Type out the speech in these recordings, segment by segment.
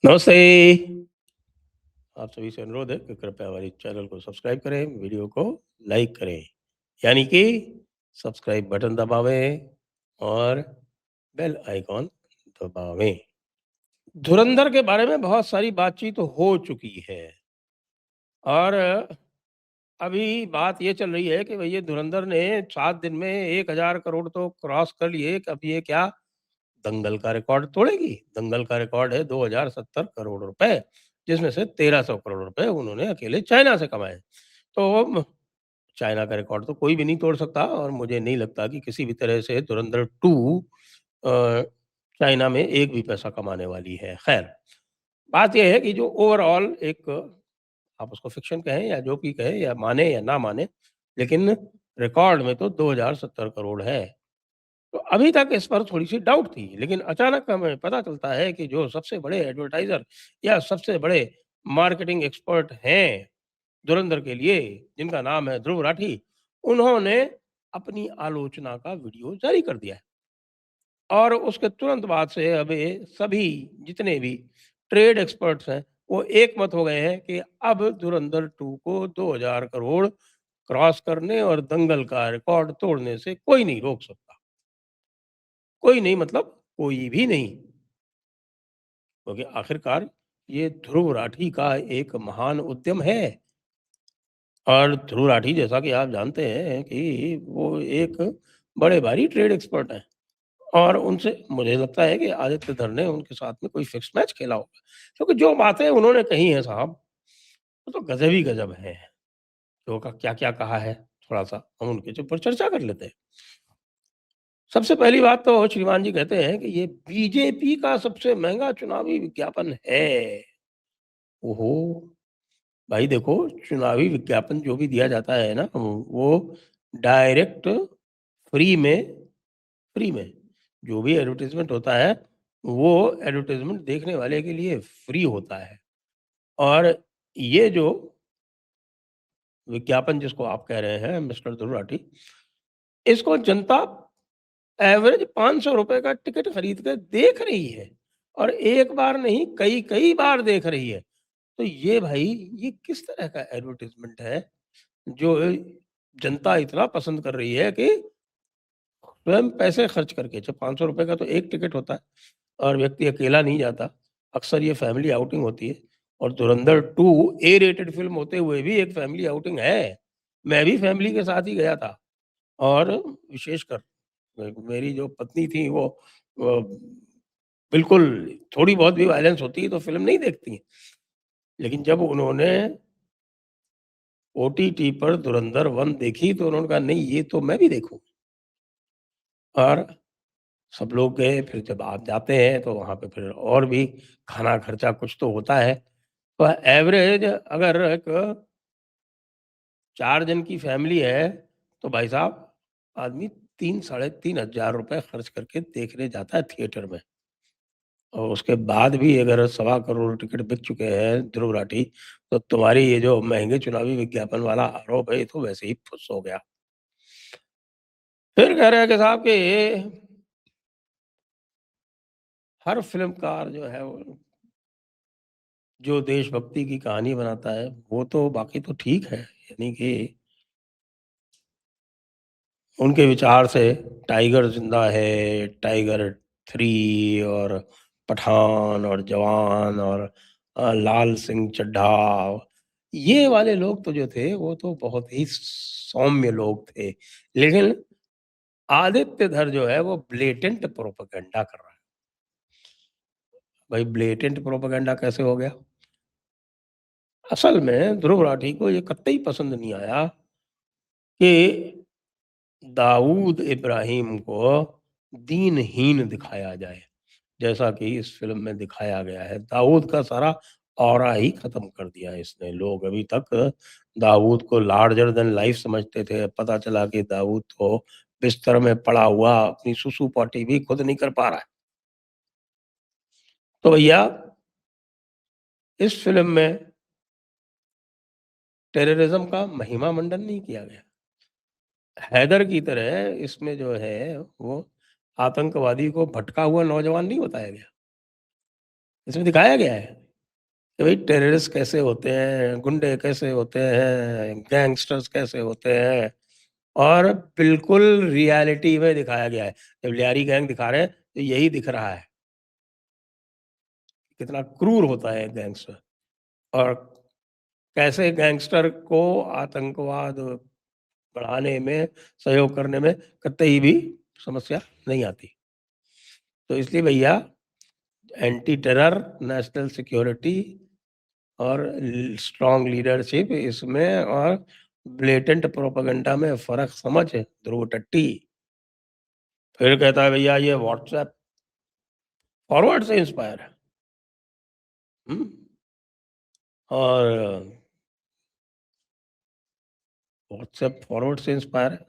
नमस्ते। आप सभी से अनुरोध है कि कृपया हमारे चैनल को सब्सक्राइब करें, वीडियो को लाइक करें, यानी कि सब्सक्राइब बटन दबावें और बेल आइकॉन दबावें। धुरंधर के बारे में बहुत सारी बातचीत हो चुकी है और अभी बात ये चल रही है कि भई ये धुरंधर ने 7 दिन में 1000 करोड़ तो क्रॉस कर लिए। अब ये क्या दंगल का रिकॉर्ड तोड़ेगी? दंगल का रिकॉर्ड है 2070 करोड़ रुपए, जिसमें से 1300 करोड़ रुपए उन्होंने अकेले चाइना से कमाए। तो चाइना का रिकॉर्ड तो कोई भी नहीं तोड़ सकता और मुझे नहीं लगता कि किसी भी तरह से धुरंधर 2 अ, चाइना में एक भी पैसा कमाने वाली है। खैर, बात ये है कि जो ओवरऑल एक आप उसको फ़िक्शन कहें या जो भी कहें या माने या ना माने, लेकिन रिकॉर्ड में तो 2070 करोड़ है। तो अभी तक इस पर थोड़ी-सी डाउट थी, लेकिन अचानक हमें पता चलता है कि जो सबसे बड़े एडवर्टाइज़र या सबसे बड़े मार्केटिंग एक्सपर्ट हैं धुरंधर के लिए, जिनका नाम है ध्रुव राठी, उन्होंने अपनी आलोचना का वीडियो जारी कर दिया है। और उसके तुरंत बाद से अब ये सभी जितने भी ट्रेड एक्सपर्ट्स हैं, वो एकमत हो गए हैं कि अब धुरंधर 2 को 2000 करोड़ क्रॉस करने और दंगल का रिकॉर्ड तोड़ने से कोई नहीं रोक सकता। कोई नहीं मतलब कोई भी नहीं। क्योंकि आखिरकार ये ध्रुव राठी का एक महान उद्यम है और ध्रुव राठी जैसा कि आप जानते हैं कि वो एक बड़े भारी ट्रेड एक्सपर्ट हैं और उनसे मुझे लगता है कि आदित्य धर ने उनके साथ में कोई फिक्स मैच खेला होगा। क्योंकि जो बातें उन्होंने कही हैं साहब, वो तो गज़ब ही गज़ब हैं। तो का क्या-क्या कहा है, थोड़ा-सा हम उनके ऊपर चर्चा कर लेते हैं। सबसे पहली बात तो श्रीमान जी कहते हैं कि ये बीजेपी का सबसे महँगा चुनावी विज्ञापन है। ओहो! भाई देखो, चुनावी विज्ञापन जो भी दिया जाता है ना, वो डायरेक्ट फ्री में फ्री में जो भी एडवर्टाइज़मेंट होता है, वो एडवर्टाइज़मेंट देखने वाले के लिए फ्री होता है। और ये जो विज्ञापन जिसको आप कह रहे हैं मिस्टर ध्रुव राठी, इसको जनता एवरेज ₹500 का टिकट खरीद के देख रही है और एक बार नहीं कई-कई बार देख रही है। तो ये भाई ये किस तरह का एडवर्टाइज़मेंट है जो जनता इतना पसंद कर रही है कि स्वयं पैसे खर्च करके जब ₹500 का तो एक टिकट होता है और व्यक्ति अकेला नहीं जाता। अक्सर ये फैमिली आउटिंग होती है और धुरंधर 2 ए रेटेड फ़िल्म होते हुए भी एक फैमिली आउटिंग है। मैं भी फैमिली के साथ ही गया था और विशेषकर मेरी जो पत्नी थी वो बिल्कुल थोड़ी बहुत भी वायलेंस होती है तो फ़िल्म नहीं देखती हैं। लेकिन जब उन्होंने ओटीटी पर धुरंधर 1 देखी तो उन्होंने कहा नहीं ये तो मैं भी देखूँ और सब लोग गए फिर जब आप जाते हैं तो वहाँ पे फिर और भी खाना खर्चा कुछ तो होता है। तो एवरेज अगर एक 4 जन की फैमिली है तो भाई साहब आदमी 3 साढ़े 3 हज़ार रुपए खर्च करके देखने जाता है थिएटर में। और उसके बाद भी अगर सवा करोड़ टिकट बिक चुके हैं ध्रुव राठी, तो तुम्हारी ये जो महँगे चुनावी विज्ञापन वाला आरोप है, ये तो वैसे ही फुस हो गया। फिर कह रहे हैं कि साहब कि हर फ़िल्मकार जो है वो जो देशभक्ति की कहानी बनाता है, वो तो बाकी तो ठीक है, यानी कि उनके विचार से टाइगर ज़िंदा है, टाइगर 3 और पठान और जवान और लाल सिंह चड्ढा, ये वाले लोग तो जो थे, वो तो बहुत ही सौम्य लोग थे। लेकिन आदित्य धर जो है, वो ब्लेटेंट प्रोपेगेंडा कर रहा है। भाई ब्लेटेंट प्रोपेगेंडा कैसे हो गया? असल में ध्रुव राठी को ये कतई पसंद नहीं आया कि दाऊद इब्राहिम को दीनहीन दिखाया जाए, जैसा कि इस फ़िल्म में दिखाया गया है। दाऊद का सारा ऑरा ही ख़त्म कर दिया है इसने। लोग अभी तक दाऊद को लार्जर दैन लाइफ़ समझते थे, पता चला कि दाऊद तो बिस्तर में पड़ा हुआ अपनी सुसु-पॉटी भी खुद नहीं कर पा रहा है। तो भैया इस फ़िल्म में टेररिज़्म का महिमा मंडन नहीं किया गया। हैदर की तरह इसमें जो है वो आतंकवादी को भटका हुआ नौजवान नहीं बताया गया। इसमें दिखाया गया है कि भाई टेररिस्ट कैसे होते हैं, गुंडे कैसे होते हैं, गैंगस्टर्स कैसे होते हैं और बिल्कुल रियलिटी में दिखाया गया है। जब लियारी गैंग दिखा रहे हैं, तो यही दिख रहा है, कितना क्रूर होता है एक गैंगस्टर और कैसे गैंगस्टर को आतंकवाद बढ़ाने में, सहयोग करने में कतई भी समस्या नहीं आती। तो इसलिए भैया एंटी टेरर, नेशनल सिक्योरिटी और स्ट्रॉन्ग लीडरशिप इसमें और ब्लेटेंट प्रोपेगेंडा में फ़र्क समझ ध्रुव टट्टी। फिर कहता है भैया ये व्हाट्सएप फॉरवर्ड से इंस्पायर है। हुँ? और व्हाट्सएप फॉरवर्ड से इंस्पायर है।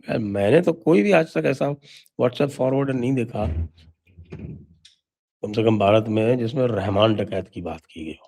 यार मैंने तो कोई भी आज तक ऐसा व्हाट्सएप फॉरवर्ड नहीं देखा, कम से कम भारत में जिसमें रहमान डकैत की बात की गई हो।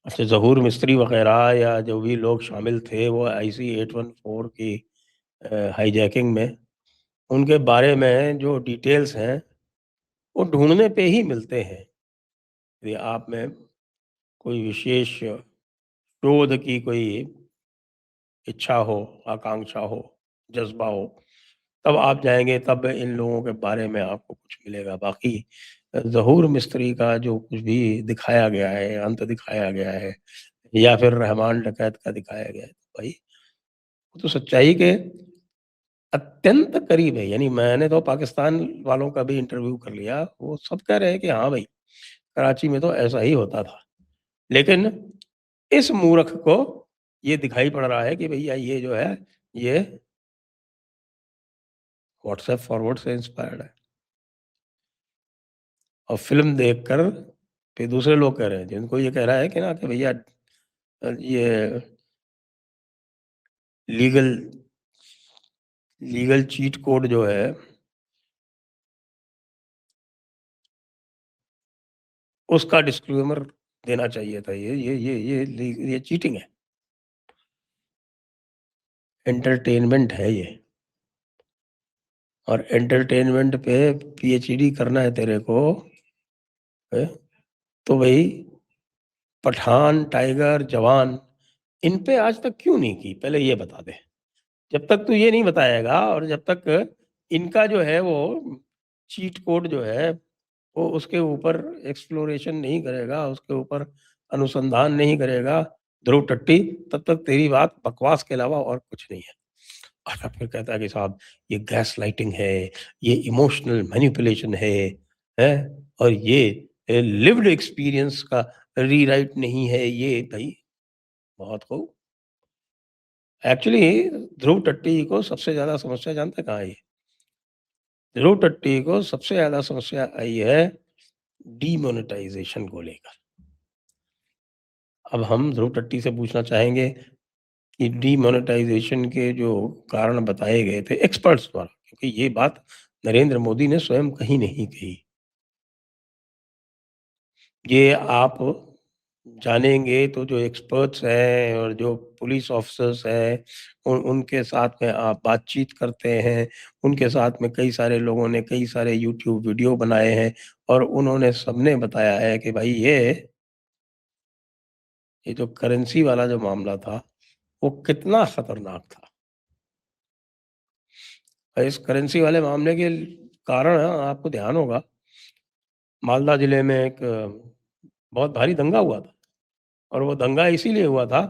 अच्छा ज़हूर मिस्त्री वग़ैरह या जो भी लोग शामिल थे वो आईसी 814 की हाईजैकिंग में, उनके बारे में जो डिटेल्स हैं, वो ढूँढने पे ही मिलते हैं। यदि आप में कोई विशेष शोध की कोई इच्छा हो, आकांक्षा हो, जज़्बा हो, तब आप जाएँगे तब इन लोगों के बारे में आपको कुछ मिलेगा। बाकी ज़हूर मिस्त्री का जो कुछ भी दिखाया गया है, अंत दिखाया गया है या फिर रहमान डकैत का दिखाया गया है, तो भाई वो तो सच्चाई के अत्यंत करीब है। यानी मैंने तो पाकिस्तान वालों का भी इंटरव्यू कर लिया, वो सब कह रहे हैं कि हाँ भाई, कराची में तो ऐसा ही होता था। लेकिन इस मूर्ख को ये दिखाई पड़ रहा है कि भैया ये जो है, ये व्हाट्सएप फॉरवर्ड से इंस्पायर्ड है और फ़िल्म देखकर फिर दूसरे लोग कह रहे हैं, जिनको ये कह रहा है कि ना कि भैया ये लीगल लीगल चीट कोड जो है, उसका डिस्क्लेमर देना चाहिए था। ये चीटिंग है, एंटरटेनमेंट है ये और एंटरटेनमेंट पे पीएचडी करना है तेरे को, हैं? तो भई पठान, टाइगर, जवान इन पे आज तक क्यों नहीं की? पहले ये बता दे। जब तक तू ये नहीं बताएगा और जब तक इनका जो है वो चीट कोड जो है, वो उसके ऊपर एक्सप्लोरेशन नहीं करेगा, उसके ऊपर अनुसंधान नहीं करेगा, ध्रुव टट्टी, तब तक तेरी बात बकवास के अलावा और कुछ नहीं है। अच्छा फिर कहता है कि साहब ये गैसलाइटिंग है, ये इमोशनल मैनिपुलेशन हैं? और ये लिव्ड एक्सपीरियंस का रीराइट नहीं है ये भई बहुत खूब। एक्चुअली ध्रुव टट्टी को सबसे ज़्यादा समस्या जानते कहाँ आई है? ध्रुव टट्टी को सबसे ज़्यादा समस्या आई है डीमोनेटाइज़ेशन को लेकर। अब हम ध्रुव टट्टी से पूछना चाहेंगे कि डीमोनेटाइज़ेशन के जो कारण बताए गए थे एक्सपर्ट्स द्वारा, क्योंकि ये बात नरेंद्र मोदी ने स्वयं कहीं नहीं कही। ये आप जानेंगे तो जो एक्सपर्ट्स हैं और जो पुलिस ऑफिसर्स हैं, उनके साथ में आप बातचीत करते हैं, उनके साथ में कई सारे लोगों ने कई सारे यूट्यूब वीडियो बनाए हैं और उन्होंने सबने बताया है कि भाई ये जो करेंसी वाला जो मामला था, वो कितना खतरनाक था। और इस करेंसी वाले मामले के कारण आपको ध्यान होगा, मालदा जिले में एक बहुत भारी दंगा हुआ था और वो दंगा इसीलिए हुआ था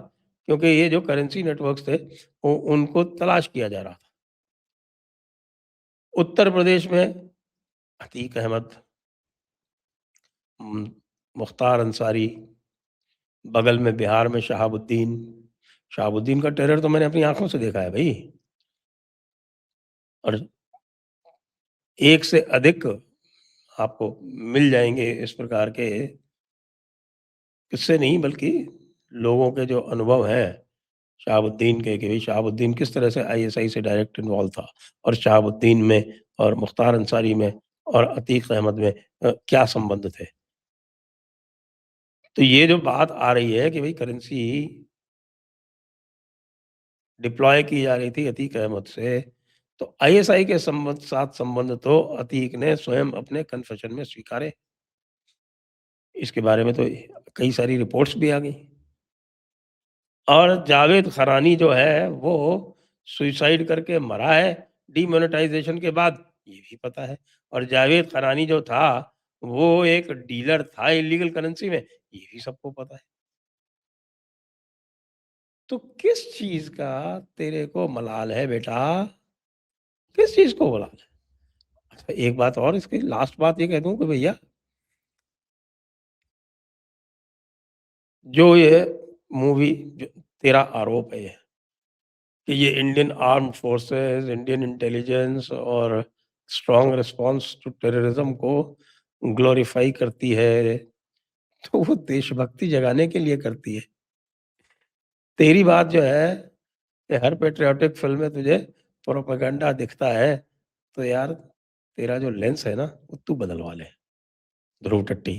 क्योंकि ये जो करेंसी नेटवर्क्स थे, वो उनको तलाश किया जा रहा था। उत्तर प्रदेश में अतीक अहमद, उम, मुख्तार अंसारी, बगल में बिहार में शहाबुद्दीन। शहाबुद्दीन का टेरर तो मैंने अपनी आँखों से देखा है भई और एक से अधिक आपको मिल जाएँगे इस प्रकार के किस्से नहीं बल्कि लोगों के जो अनुभव हैं शहाबुद्दीन के कि भई शहाबुद्दीन किस तरह से आईएसआई से डायरेक्ट इन्वॉल्व था और शहाबुद्दीन में और मुख्तार अंसारी में और अतीक अहमद में क्या संबंध थे। तो ये जो बात आ रही है कि भई करेंसी डिप्लॉय की जा रही थी अतीक अहमद से, तो आईएसआई के संबंध साथ संबंध तो अतीक ने स्वयं अपने कन्फेशन में स्वीकारे। इसके बारे में तो कई सारी रिपोर्ट्स भी आ गई। और जावेद खरानी जो है वो सुसाइड करके मरा है डीमोनेटाइजेशन के बाद, ये भी पता है। और जावेद खरानी जो था वो एक डीलर था इलीगल करेंसी में, ये भी सबको पता है। तो किस चीज का तेरे को मलाल है बेटा? किस चीज को मलाल है? अच्छा, एक बात और, इसकी लास्ट बात ये कह दूं कि भैया, जो ये मूवी, जो तेरा आरोप है ये, कि ये Indian armed forces, Indian intelligence और स्ट्रॉन्ग रिस्पॉन्स टू टेररिज्म को ग्लोरीफाई करती है, तो वो देशभक्ति जगाने के लिए करती है। तेरी बात जो है कि हर पैट्रियोटिक फ़िल्म में तुझे प्रोपेगेंडा दिखता है, तो यार तेरा जो लेंस है ना, वो तू बदलवा ले, ध्रुव टट्टी।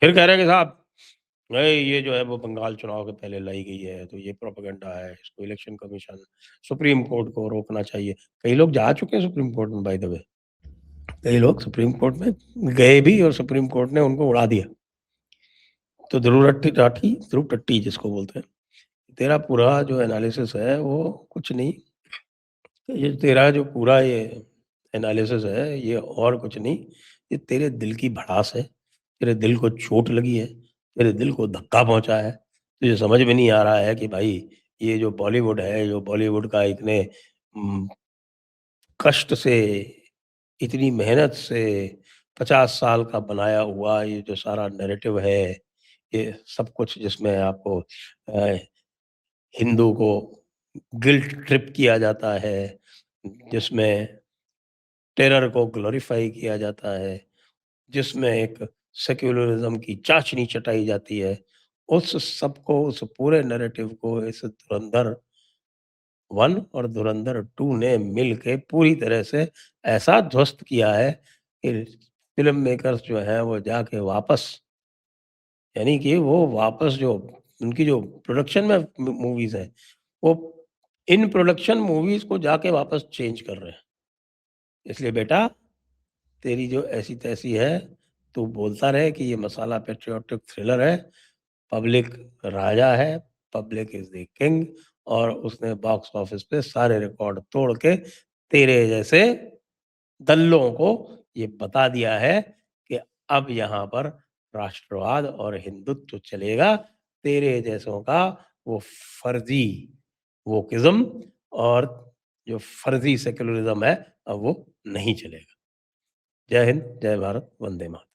फिर कह रहे हैं कि साहब, नहीं ये जो है वो बंगाल चुनाव के पहले लाई गई है, तो ये प्रोपेगेंडा है, इसको इलेक्शन कमीशन, सुप्रीम कोर्ट को रोकना चाहिए। कई लोग जा चुके हैं सुप्रीम कोर्ट में, बाय द वे। कई लोग सुप्रीम कोर्ट में गए भी और सुप्रीम कोर्ट ने उनको उड़ा दिया। तो ध्रुव टट्टी जिसको बोलते हैं, तेरा पूरा जो एनालिसिस है वो कुछ नहीं, ये तेरा जो पूरा ये एनालिसिस है ये और कुछ नहीं, ये तेरे दिल की भड़ास है, तेरे दिल को चोट लगी है, तेरे दिल को धक्का पहुँचा है। तुझे समझ में नहीं आ रहा है कि भाई ये जो बॉलीवुड है, जो बॉलीवुड का इतने कष्ट से, इतनी मेहनत से 50 साल का बनाया हुआ ये जो सारा नैरेटिव है, ये सब कुछ जिसमें आपको हिंदू को गिल्ट ट्रिप किया जाता है, जिसमें टेरर को ग्लोरीफाई किया जाता है, जिसमें एक सेक्युलरिज्म की चाशनी चटाई जाती है, उस सबको, उस पूरे नैरेटिव को इस धुरंधर 1 और धुरंधर 2 ने मिल के पूरी तरह से ऐसा ध्वस्त किया है कि फ़िल्म मेकर्स जो हैं वो जाके वापस, यानी कि वो वापस जो उनकी जो प्रोडक्शन में मूवीज़ हैं, वो इन प्रोडक्शन मूवीज़ को जाके वापस चेंज कर रहे हैं। इसलिए बेटा, तेरी जो ऐसी-तैसी है, तू बोलता रहे कि ये मसाला पैट्रियोटिक थ्रिलर है, पब्लिक राजा है, पब्लिक इज़ द किंग, और उसने बॉक्स ऑफिस पे सारे रिकॉर्ड तोड़ के तेरे जैसे दल्लों को ये बता दिया है कि अब यहाँ पर राष्ट्रवाद और हिंदुत्व चलेगा। तेरे जैसों का वो फर्जी वोकिज़्म और जो फर्जी सेक्युलरिज़्म है, अब वो नहीं चलेगा। जय हिंद, जय भारत, वंदे मातरम।